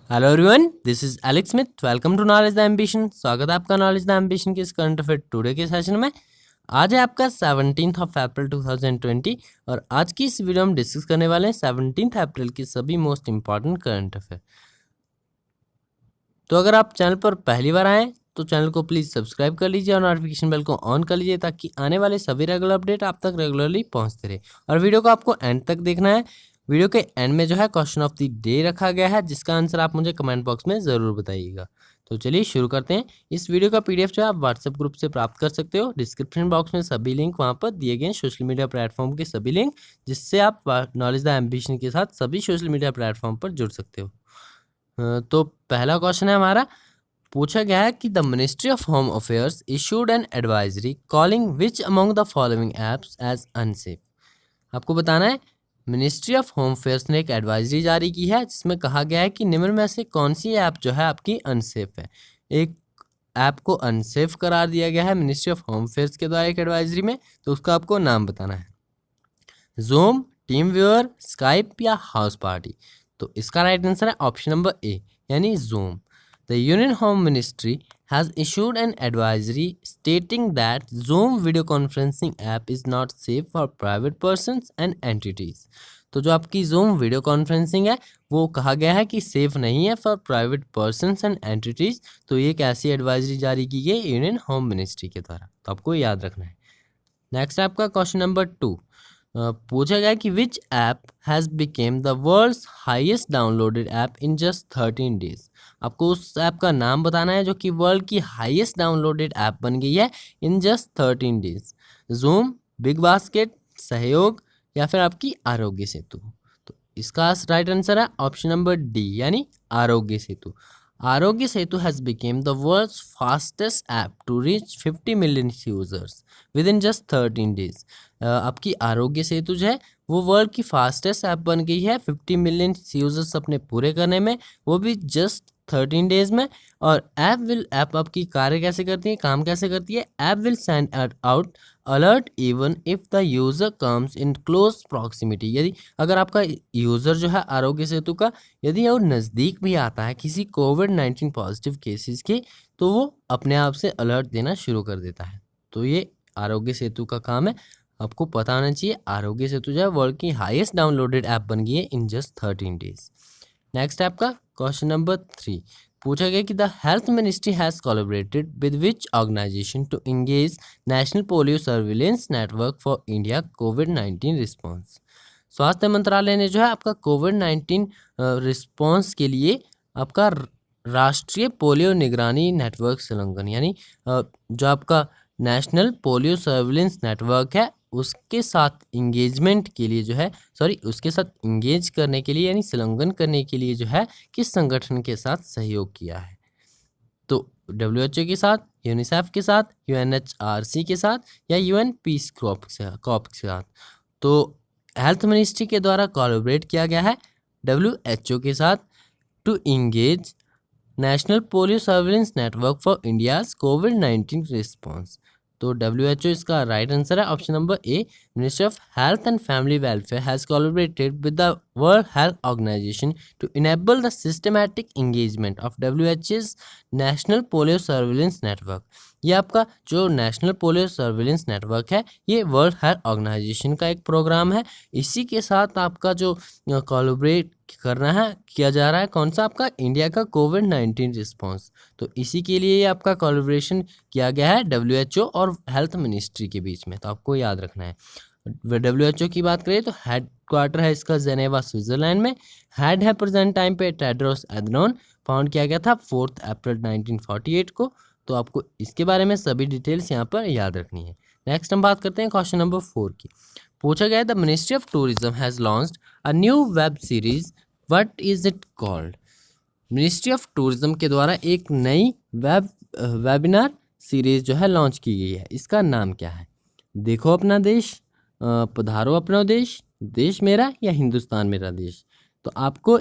Hello everyone, this is Alex Smith. Welcome to knowledge the ambition. स्वागत है आपका knowledge the ambition के इस करंट अफेयर टुडे के सेशन में। आज है आपका 17 अप्रैल 2020 और आज की इस वीडियो में डिस्कस करने वाले हैं 17 अप्रैल की सभी मोस्ट इंपॉर्टेंट करंट अफेयर। तो अगर आप चैनल पर पहली बार आए तो चैनल को प्लीज़ सब्सक्राइब कर लीजिए और नोटिफिकेशन बेल को ऑन कर लीजिए ताकि आने वाले सभी रेगुलर अपडेट आप तक रेगुलरली पहुंचते रहे। और वीडियो को आपको एंड तक देखना है। वीडियो के एंड में जो है क्वेश्चन ऑफ द डे रखा गया है, जिसका आंसर आप मुझे कमेंट बॉक्स में ज़रूर बताइएगा। तो चलिए शुरू करते हैं। इस वीडियो का पीडीएफ जो है आप व्हाट्सएप ग्रुप से प्राप्त कर सकते हो। डिस्क्रिप्शन बॉक्स में सभी लिंक वहाँ पर दिए गए सोशल मीडिया प्लेटफॉर्म के सभी लिंक, जिससे आप नॉलेज द एम्बिशन के साथ सभी सोशल मीडिया प्लेटफॉर्म पर जुड़ सकते हो। तो पहला क्वेश्चन है हमारा, पूछा गया है कि the ministry of home affairs issued an advisory calling which among the following apps as unsafe. आपको बताना है मिनिस्ट्री ऑफ होम अफेयर्स ने एक एडवाइजरी जारी की है जिसमें कहा गया है कि निम्न में से कौन सी ऐप जो है आपकी अनसेफ है। एक ऐप को अनसेफ करार दिया गया है मिनिस्ट्री ऑफ होम अफेयर्स के द्वारा एक एडवाइजरी में, तो उसका आपको नाम बताना है। जूम, टीम व्यूअर, स्काइप या हाउस पार्टी। तो इसका राइट आंसर है ऑप्शन नंबर ए यानी zoom. The Union Home Ministry has issued an advisory stating that Zoom video conferencing app is not safe for private persons and entities. तो जो आपकी Zoom video conferencing है वो कहा गया है कि सेफ नहीं है for private persons and entities. तो ये एक ऐसी एडवाइजरी जारी की गई यूनियन होम मिनिस्ट्री के द्वारा, तो आपको याद रखना है। नेक्स्ट आपका क्वेश्चन नंबर 2, पूछा गया कि which app has became the world's highest downloaded app in just 13 days. आपको उस ऐप का नाम बताना है जो कि वर्ल्ड की हाईएस्ट डाउनलोडेड ऐप बन गई है in just 13 days. Zoom, big basket, Sahyog या फिर आपकी आरोग्य सेतु। तो इसका राइट आंसर है ऑप्शन नंबर डी यानी Aarogya Setu. Aarogya Setu has became the world's fastest app to reach 50 million users within just 13 days. आपकी आरोग्य सेतु जो है वो वर्ल्ड की फास्टेस्ट ऐप बन गई है 50 मिलियन यूजर्स अपने पूरे करने में, वो भी जस्ट 13 डेज में। और ऐप आपकी कार्य कैसे करती है, काम कैसे करती है। App will send out alert even if the user comes in close proximity. यदि अगर आपका यूज़र जो है आरोग्य सेतु का यदि वो नज़दीक भी आता है किसी कोविड-19 पॉजिटिव केसेस के, तो वो अपने आप से अलर्ट देना शुरू कर देता है। तो ये आरोग्य सेतु का काम है। आपको पता होना चाहिए आरोग्य सेतु जो है वर्ल्ड की हाईएस्ट डाउनलोडेड ऐप बन गई है इन जस्ट 13 डेज। नेक्स्ट आपका क्वेश्चन नंबर 3, पूछा गया कि the health ministry has collaborated with which organisation to engage national polio surveillance network for India कोविड-19 रिस्पॉन्स। स्वास्थ्य मंत्रालय ने जो है आपका कोविड-19 रिस्पॉन्स के लिए आपका राष्ट्रीय पोलियो निगरानी नेटवर्क संलग्न यानी जो आपका नेशनल पोलियो सर्विलेंस नेटवर्क है उसके साथ इंगेजमेंट के लिए जो है उसके साथ इंगेज करने के लिए यानी संलग्न करने के लिए जो है किस संगठन के साथ सहयोग किया है। तो WHO के साथ, यूनिसेफ के साथ, UNHRC के साथ या UN पीस कॉर्प के साथ। तो हेल्थ मिनिस्ट्री के द्वारा कोलैबोरेट किया गया है WHO के साथ to engage national polio surveillance network for India's कोविड-19 रिस्पॉन्स। तो WHO इसका राइट आंसर है option number A. Ministry of health and family welfare has collaborated with the world health organisation to enable the systematic engagement of WHO's national polio surveillance network. ये आपका जो national polio surveillance network है ये world health organisation का एक programme है। इसी के साथ आपका जो कोलैबोरेट करना है किया जा रहा है कौन सा आपका इंडिया का कोविड-19 रिस्पॉन्स। तो इसी के लिए आपका कोलैबोरेशन किया गया है WHO और हेल्थ मिनिस्ट्री के बीच में, तो आपको याद रखना है। WHO की बात करें तो हेड क्वार्टर है इसका जेनेवा स्विट्जरलैंड में। हेड है प्रेजेंट टाइम पे टेड्रोस एधनोम, फाउंड किया गया था 4 अप्रैल 1948 को। तो आपको इसके बारे में सभी डिटेल्स यहाँ पर याद रखनी है। नेक्स्ट हम बात करते हैं क्वेश्चन नंबर 4 की। पूछा गया the ministry of tourism has launched a new web series, what is it called. Ministry of tourism के द्वारा एक नई वेबिनार सीरीज जो है लॉन्च की गई है, इसका नाम क्या है। देखो अपना देश, पधारो अपना देश, देश मेरा या हिंदुस्तान मेरा देश। तो आपको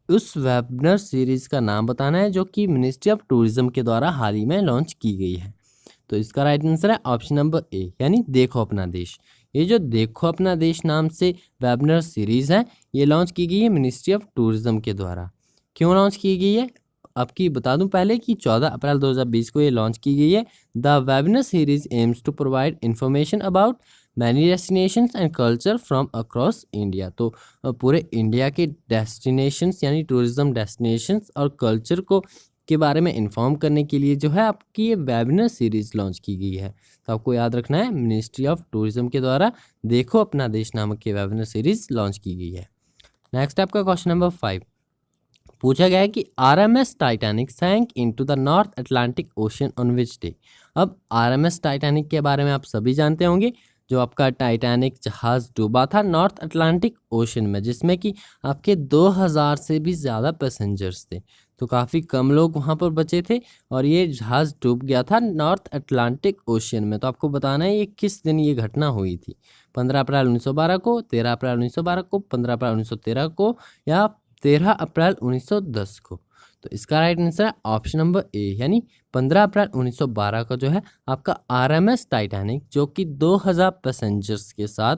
उस वेबिनार सीरीज का नाम बताना है जो कि मिनिस्ट्री ऑफ टूरिज्म के द्वारा हाल ही में लॉन्च की गई है। तो इसका राइट आंसर है ऑप्शन नंबर ए यानी देखो अपना देश। ये जो देखो अपना देश नाम से वेबिनार सीरीज़ है ये लॉन्च की गई है मिनिस्ट्री ऑफ टूरिज्म के द्वारा। क्यों लॉन्च की गई है? आपकी बता दूं पहले कि 14 अप्रैल 2020 को ये लॉन्च की गई है। The webinar series aims to provide information about many destinations and culture from across India. तो पूरे इंडिया के डेस्टिनेशंस यानी टूरिज्म डेस्टिनेशंस और कल्चर को के बारे में इन्फॉर्म करने के लिए जो है आपकी ये वेबिनार सीरीज लॉन्च की गई है। तो आपको याद रखना है, मिनिस्ट्री ऑफ टूरिज्म के द्वारा देखो अपना देश नामक ये वेबिनार सीरीज लॉन्च की गई है। नेक्स्ट आपका क्वेश्चन नंबर 5 पूछा गया है कि RMS Titanic sank into the north Atlantic ocean on which day. अब आरएमएस टाइटैनिक के बारे में आप सभी जानते होंगे, जो आपका टाइटैनिक जहाज डूबा था नॉर्थ अटलांटिक ओशन में, जिसमें कि आपके 2000 से भी ज़्यादा पैसेंजर्स थे। तो काफ़ी कम लोग वहाँ पर बचे थे और ये जहाज़ डूब गया था नॉर्थ अटलांटिक ओशन में। तो आपको बताना है ये किस दिन ये घटना हुई थी, 15 अप्रैल 1912 को, 13 अप्रैल 1912 को, 15 अप्रैल 1913 को या 13 अप्रैल 1910 को। तो इसका राइट आंसर है ऑप्शन नंबर ए, यानी 15 अप्रैल 1912 का जो है आपका आरएमएस टाइटैनिक, जो कि 2000 पैसेंजर्स के साथ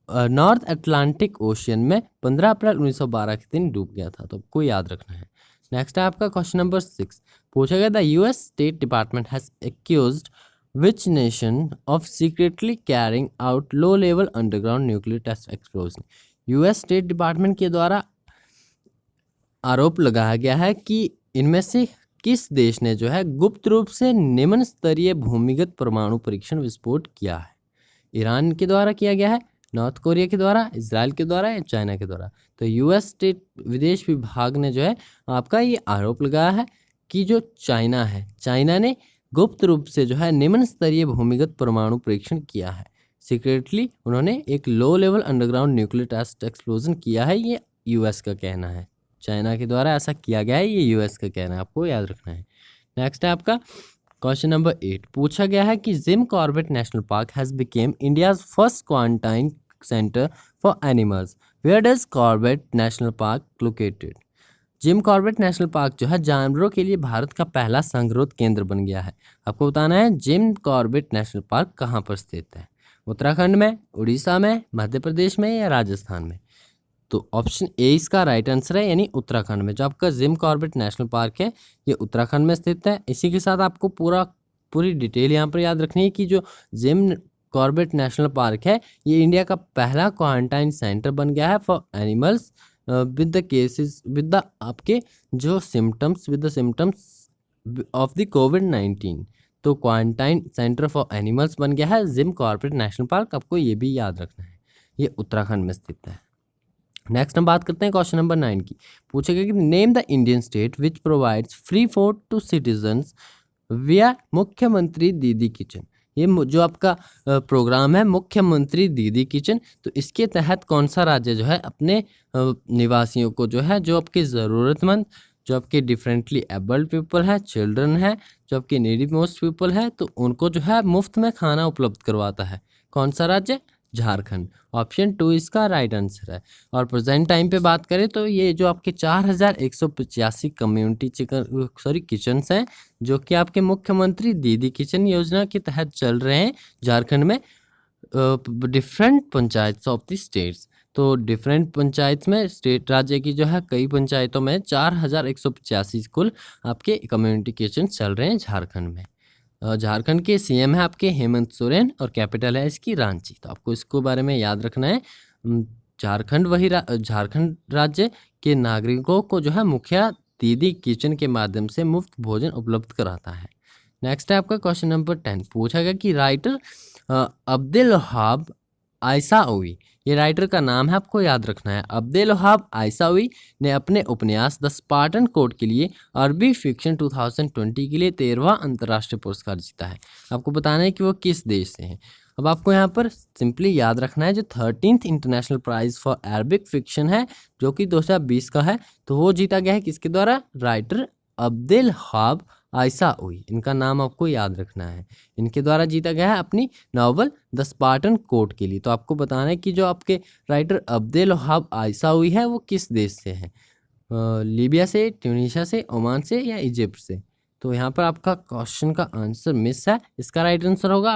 नॉर्थ अटलांटिक ओशियन में 15 अप्रैल 1912 के दिन डूब गया था। तो आपको याद रखना है। नेक्स्ट है आपका क्वेश्चन नंबर 6 पूछा गया, the US state department has accused which nation of secretly carrying out low level underground nuclear test explosion. US state department के द्वारा आरोप लगाया गया है कि इनमें से किस देश ने जो है गुप्त रूप से निम्न स्तरीय भूमिगत परमाणु परीक्षण विस्फोट किया है। ईरान के द्वारा किया गया है, नॉर्थ कोरिया के द्वारा, इजराइल के द्वारा या चाइना के द्वारा। तो यूएस स्टेट विदेश विभाग ने जो है आपका ये आरोप लगाया है कि जो चाइना है, चाइना ने गुप्त रूप से जो है निम्न स्तरीय भूमिगत परमाणु परीक्षण किया है। सीक्रेटली उन्होंने एक low level underground nuclear test explosion किया है, ये यूएस का कहना है। चाइना के द्वारा ऐसा किया गया है, ये यूएस का कहना है, आपको याद रखना है। नेक्स्ट है आपका क्वेश्चन नंबर 8 पूछा गया है कि Jim Corbett national park has become India's first quarantine centre for animals. Where does Corbett national park located. Jim Corbett national park जो है जानवरों के लिए भारत का पहला संगरोध केंद्र बन गया है। आपको बताना है जिम कॉर्बेट नेशनल पार्क कहाँ पर स्थित है, उत्तराखंड में, उड़ीसा में, मध्य प्रदेश में या राजस्थान में। तो ऑप्शन ए इसका राइट आंसर है, यानी उत्तराखंड में। जो आपका जिम कॉर्बेट नेशनल पार्क है ये उत्तराखंड में स्थित है। इसी के साथ आपको पूरी डिटेल यहाँ पर याद रखनी है कि जो जिम कॉर्बेट नेशनल पार्क है ये इंडिया का पहला क्वारंटाइन सेंटर बन गया है for animals with the cases with the आपके जो symptoms with the symptoms of the कोविड-19। तो क्वारंटाइन सेंटर फॉर एनिमल्स बन गया है जिम कॉर्बेट नेशनल पार्क, आपको ये भी याद रखना है, ये उत्तराखंड में स्थित है। नेक्स्ट हम बात करते हैं क्वेश्चन नंबर 9 की। पूछा गया कि name the Indian state which provides free food to citizens via मुख्यमंत्री दीदी किचन। ये जो आपका प्रोग्राम है मुख्यमंत्री दीदी किचन, तो इसके तहत कौन सा राज्य जो है अपने निवासियों को जो है, जो आपके ज़रूरतमंद, जो आपके डिफरेंटली एबल्ड पीपल है, चिल्ड्रन है, जो आपके नीडी मोस्ट पीपल है, तो उनको जो है मुफ्त में खाना उपलब्ध करवाता है। कौन सा राज्य? झारखंड। ऑप्शन 2 इसका राइट आंसर है। और प्रेजेंट टाइम पे बात करें तो ये जो आपके 4185 कम्युनिटी किचन्स हैं जो कि आपके मुख्यमंत्री दीदी किचन योजना के तहत चल रहे हैं झारखंड में different panchayat of the states. तो डिफरेंट पंचायत में स्टेट राज्य की जो है कई पंचायतों में 4185 कुल आपके कम्युनिटी किचन चल रहे हैं झारखंड में। झारखंड के सीएम है आपके हेमंत सोरेन और कैपिटल है इसकी रांची। तो आपको इसको बारे में याद रखना है। झारखंड राज्य के नागरिकों को जो है मुखिया दीदी किचन के माध्यम से मुफ्त भोजन उपलब्ध कराता है। नेक्स्ट है आपका क्वेश्चन नंबर 10 पूछा गया कि राइटर अब्दुल वहाब आइसावी, ये राइटर का नाम है, आपको याद रखना है। अब्दुल वहाब आइसावी ने अपने उपन्यास द स्पार्टन कोड के लिए अरबी फिक्शन 2020 के लिए 13वां अंतर्राष्ट्रीय पुरस्कार जीता है। आपको बताना है कि वो किस देश से है। अब आपको यहाँ पर सिंपली याद रखना है जो 13th international prize for Arabic fiction है जो कि 2020 का है, तो वो जीता गया है किसके द्वारा? राइटर अब्दुल वहाब आइसावी, इनका नाम आपको याद रखना है। इनके द्वारा जीता गया है अपनी नॉवल द स्पार्टन कोड के लिए। तो आपको बताना है कि जो आपके राइटर अब्दुल वहाब आइसावी है वो किस देश से है, लीबिया से, ट्यूनीशिया से, ओमान से या इजिप्ट से। तो यहाँ पर आपका क्वेश्चन का आंसर मिस है। इसका राइट आंसर होगा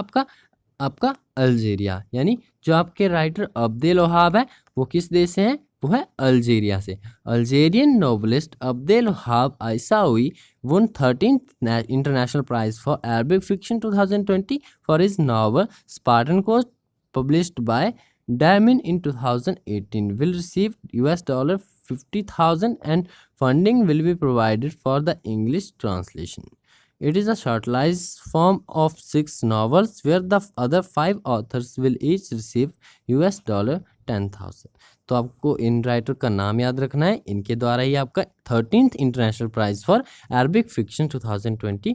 आपका अल्जीरिया, यानी जो आपके राइटर अब्दुल वहाब है वो किस देश से हैं? वो है अल्जीरिया से। Algerian novelist Abdel Wahab Aissaoui won 13th International Prize for Arabic Fiction 2020 for his novel Spartan Coast, published by Diamond in 2018. Will receive $50,000 and funding will be provided for the English translation. It is a shortlisted form of 6 novels where the other 5 authors will each receive $10,000. तो आपको in writer का नाम याद रखना है, इनके द्वारा ही आपका 13th international prize for Arabic fiction 2020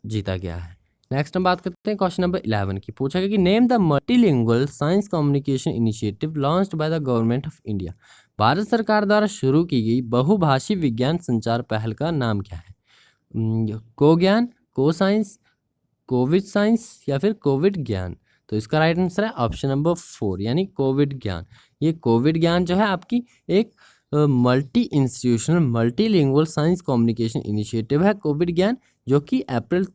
जीता गया है। नेक्स्ट हम बात करते हैं क्वेश्चन नंबर 11 की। पूछा गया कि name the multilingual science communication initiative launched by the government of India. Bharat सरकार द्वारा शुरू की गई बहुभाषी विज्ञान संचार पहल का नाम क्या है? को ज्ञान, को साइंस, कोविड साइंस या फिर कोविड ज्ञान। तो इसका राइट आंसर है ऑप्शन नंबर 4 यानी कोविड ज्ञान। ये कोविड ज्ञान जो है आपकी एक multi institutional multilingual science communication initiative है कोविड ज्ञान, जो कि अप्रैल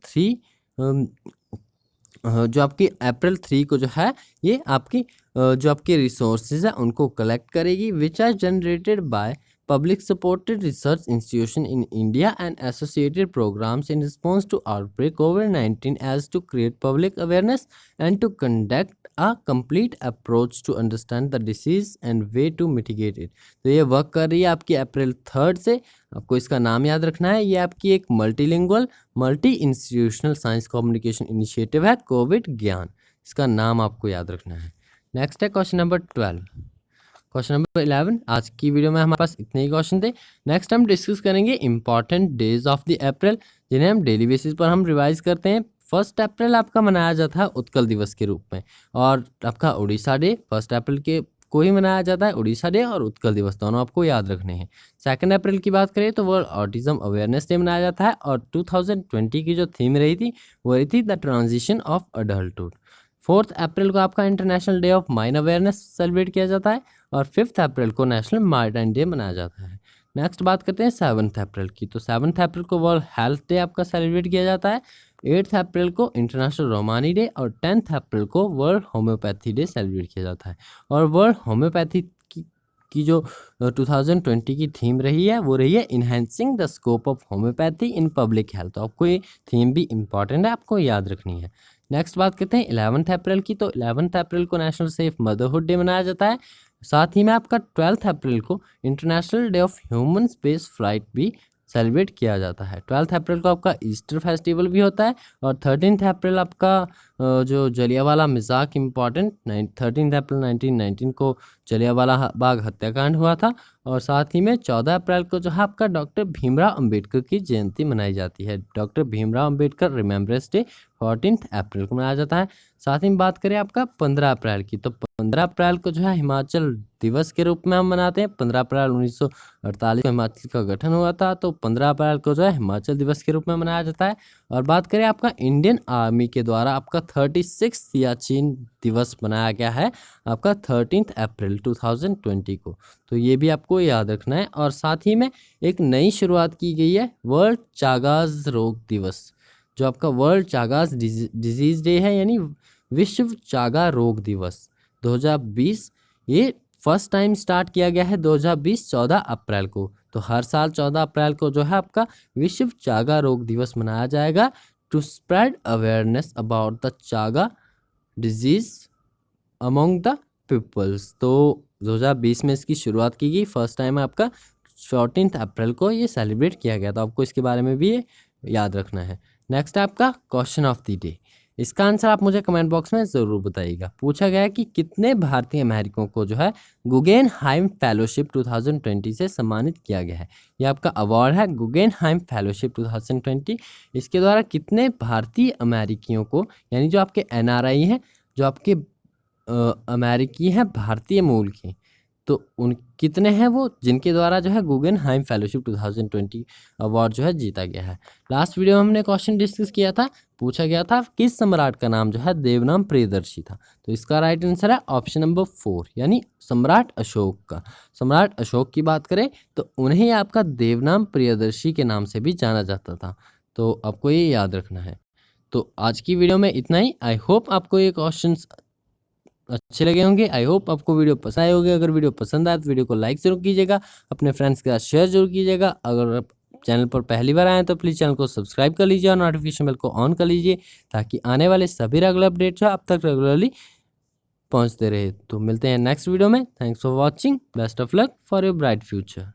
3 को जो है ये आपकी जो आपके रिसोर्सेज है उनको कलेक्ट करेगी, which are generated by public supported research institution in India and associated programs in response to outbreak COVID-19 as to create public awareness and to conduct a complete approach to understand the disease and way to mitigate it। तो ये work कर रही है आपकी अप्रैल 3 से। आपको इसका नाम याद रखना है, ये आपकी एक multilingual multi institutional science communication initiative है कोविड ज्ञान। इसका नाम आपको याद रखना है। नेक्स्ट है क्वेश्चन नंबर 12। क्वेश्चन नंबर 11 आज की वीडियो में हमारे पास इतने ही क्वेश्चन थे। नेक्स्ट हम डिस्कस करेंगे important days of the April, जिन्हें हम डेली बेसिस पर हम रिवाइज करते हैं। 1 अप्रैल आपका मनाया जाता है उत्कल दिवस के रूप में, और आपका उड़ीसा डे 1 अप्रैल के को ही मनाया जाता है। उड़ीसा डे और उत्कल दिवस दोनों आपको याद रखने हैं। 2 अप्रैल की बात करें तो वर्ल्ड ऑटिज्म अवेयरनेस डे मनाया जाता है, और 2020 की जो थीम रही थी वो रही थी द ट्रांजिशन ऑफ अडल्टहुड। 4 अप्रैल को आपका international day of mine awareness celebrate किया जाता है, और 5 अप्रैल को नेशनल मैरीटाइम डे मनाया जाता है। नेक्स्ट बात करते हैं 7 अप्रैल की। तो 7 अप्रैल को वर्ल्ड हेल्थ डे आपका सेलिब्रेट किया जाता है। 8 अप्रैल को इंटरनेशनल रोमानी डे और 10 अप्रैल को वर्ल्ड होम्योपैथी डे सेलिब्रेट किया जाता है। और वर्ल्ड होम्योपैथी की जो 2020 की थीम रही है वो रही है enhancing the scope of homeopathy in public health. तो आपको ये थीम भी इंपॉर्टेंट है, आपको याद रखनी है। नेक्स्ट बात करते हैं 11 अप्रैल की। तो 11 अप्रैल को नेशनल सेफ मदरहुड डे मनाया जाता है। साथ ही में आपका 12 अप्रैल को international day of human space flight भी सेलिब्रेट किया जाता है। 12 अप्रैल को आपका ईस्टर फेस्टिवल भी होता है, और 13 अप्रैल आपका जो जलियांवाला मजाक इम्पॉर्टेंट 13 अप्रैल 1919 को जलियांवाला बाग हत्याकांड हुआ था। और साथ ही में 14 अप्रैल को जो है आपका डॉक्टर भीमराव अंबेडकर की जयंती मनाई जाती है। Doctor Bhimrao Ambedkar remembrance day 14 अप्रैल को मनाया जाता है। साथ ही में बात करें आपका 15 अप्रैल की। तो 15 अप्रैल को जो है हिमाचल दिवस के रूप में हम मनाते हैं। 15 अप्रैल 1948 को हिमाचल का गठन हुआ था, तो 15 अप्रैल को जो है हिमाचल दिवस के रूप में मनाया जाता है। और बात करें आपका इंडियन आर्मी के द्वारा आपका 36 सियाचिन दिवस मनाया गया है आपका 13 अप्रैल 2020 को। तो ये भी आपको याद रखना है। और साथ ही में एक नई शुरुआत की गई है वर्ल्ड चागास रोग दिवस, जो आपका वर्ल्ड चागास डिजीज डे है, यानी विश्व चागा रोग दिवस 2020। ये फर्स्ट टाइम स्टार्ट किया गया है 2020 14 अप्रैल को। तो हर साल 14 अप्रैल को जो है आपका विश्व चागा रोग दिवस मनाया जाएगा, to spread awareness about the Chagas disease among the peoples. तो 2020 में इसकी शुरुआत की गई, फर्स्ट टाइम आपका 14 अप्रैल को ये सेलिब्रेट किया गया। तो आपको इसके बारे में भी ये याद रखना है। नेक्स्ट है आपका क्वेश्चन ऑफ द डे। इसका आंसर आप मुझे कमेंट बॉक्स में ज़रूर बताइएगा। पूछा गया है कि कितने भारतीय अमेरिकियों को जो है गुगेनहाइम फेलोशिप 2020 से सम्मानित किया गया है। ये आपका अवार्ड है गुगेनहाइम फेलोशिप 2020। इसके द्वारा कितने भारतीय अमेरिकियों को, यानी जो आपके NRI हैं, जो आपके अमेरिकी हैं भारतीय मूल के, तो उन कितने हैं वो जिनके द्वारा जो है गुगेनहाइम फेलोशिप 2020 अवार्ड जो है जीता गया है। लास्ट वीडियो में हमने क्वेश्चन डिस्कस किया था, पूछा गया था किस सम्राट का नाम जो है देवनाम प्रियदर्शी था। तो इसका राइट आंसर है ऑप्शन नंबर 4 यानी सम्राट अशोक का। सम्राट अशोक की बात करें तो उन्हें आपका देवनाम प्रियदर्शी के नाम से भी जाना जाता था। तो आपको ये याद रखना है। तो आज की वीडियो में इतना ही। आई होप आपको ये क्वेश्चन अच्छे लगे होंगे। आई होप आपको वीडियो पसंद आए होंगे। अगर वीडियो पसंद आए तो वीडियो को लाइक जरूर कीजिएगा, अपने फ्रेंड्स के साथ शेयर जरूर कीजिएगा। अगर आप चैनल पर पहली बार आए तो प्लीज़ चैनल को सब्सक्राइब कर लीजिए और नोटिफिकेशन बेल को ऑन कर लीजिए, ताकि आने वाले सभी रेगुलर अपडेट्स आप तक रेगुलरली पहुंचते रहे। तो मिलते हैं नेक्स्ट वीडियो में। Thanks for watching. Best of luck for your bright future.